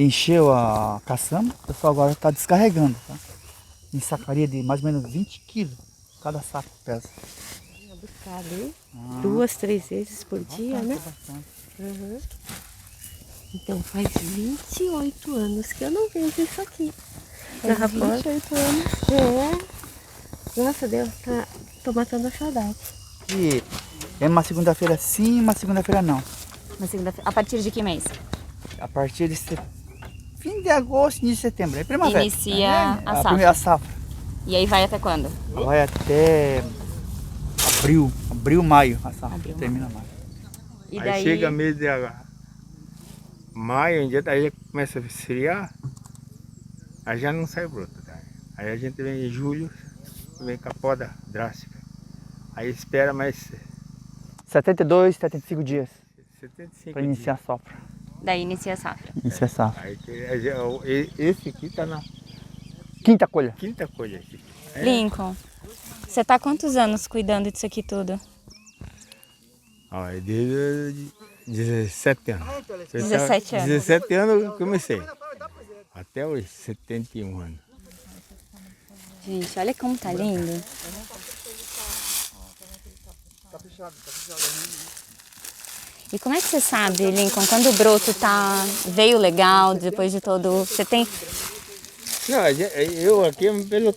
encheu a caçamba, o pessoal agora está descarregando, tá? Em sacaria de mais ou menos 20 quilos, cada saco pesa. Buscar ali 2, 3 vezes por dia, né? Bastante. Uhum. Então faz 28 anos que eu não vejo isso aqui. Faz 28 anos. É. Nossa, Deus, tô matando a saudade. E é uma segunda-feira sim, uma segunda-feira não. Uma segunda-feira. A partir de que mês? A partir de fim de agosto, início de setembro. É primavera. Inicia a a safra. primeira safra. E aí vai até quando? Vai até abril, maio. A safra Abril, termina maio. E Aí daí... chega mês de maio, aí começa a esfriar, aí já não sai broto. Tá? Aí a gente vem em julho, vem com a poda drástica. Aí espera mais 72, 75 dias 75 para iniciar a safra. Daí inicia a safra. Iniciar a safra. Aí, esse aqui tá na Quinta colha. quinta colha. Aqui. Lincoln, você tá há quantos anos cuidando disso aqui tudo? Ó, é desde 17 anos. 17 anos. 17 anos eu comecei. Até os 71 anos. Gente, olha como tá lindo. E como é que você sabe, Lincoln, quando o broto veio legal, depois de todo... Você tem Não, eu aqui pela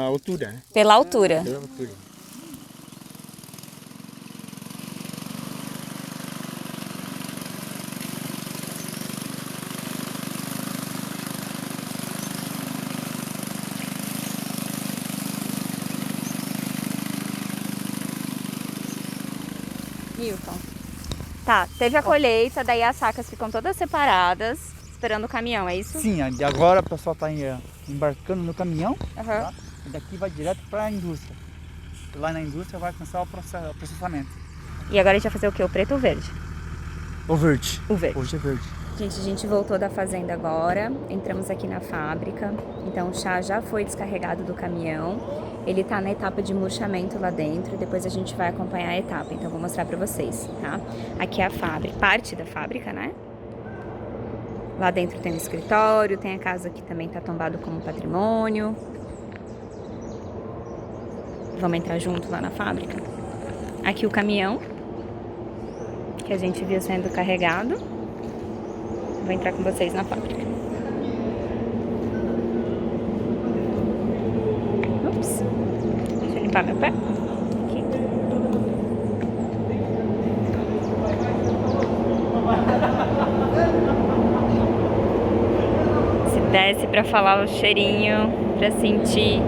altura, né? pela altura. Pela altura. Milton. Tá, teve a colheita, daí as sacas ficam todas separadas, esperando o caminhão, é isso? Sim, de agora o pessoal está embarcando no caminhão, Aham. tá? E daqui vai direto para a indústria. Lá na indústria vai começar o processamento. E agora a gente vai fazer o quê? O preto ou o verde? O verde. O verde. Hoje é verde. Gente, a gente voltou da fazenda agora, entramos aqui na fábrica, então o chá já foi descarregado do caminhão, ele tá na etapa de murchamento lá dentro, depois a gente vai acompanhar a etapa, então eu vou mostrar pra vocês, tá? Aqui é a fábrica, parte da fábrica, né? Lá dentro tem um escritório, tem a casa que também tá tombado como patrimônio. Vamos entrar junto lá na fábrica. Aqui o caminhão, que a gente viu sendo carregado. Vou entrar com vocês na fábrica. Ups. Deixa eu limpar meu pé. Aqui. Se desce pra falar o cheirinho, pra sentir.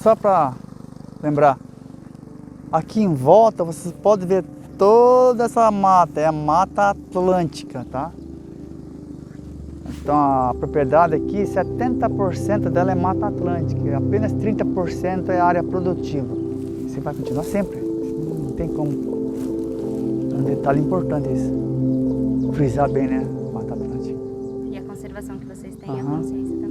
só para lembrar. Aqui em volta vocês podem ver toda essa mata, é a Mata Atlântica, tá? Então a propriedade aqui, 70% dela é Mata Atlântica, e apenas 30% é área produtiva. Você vai continuar sempre, não tem como. É um detalhe importante isso. Frisar bem, né? Mata Atlântica. E a conservação que vocês têm, a Aham. consciência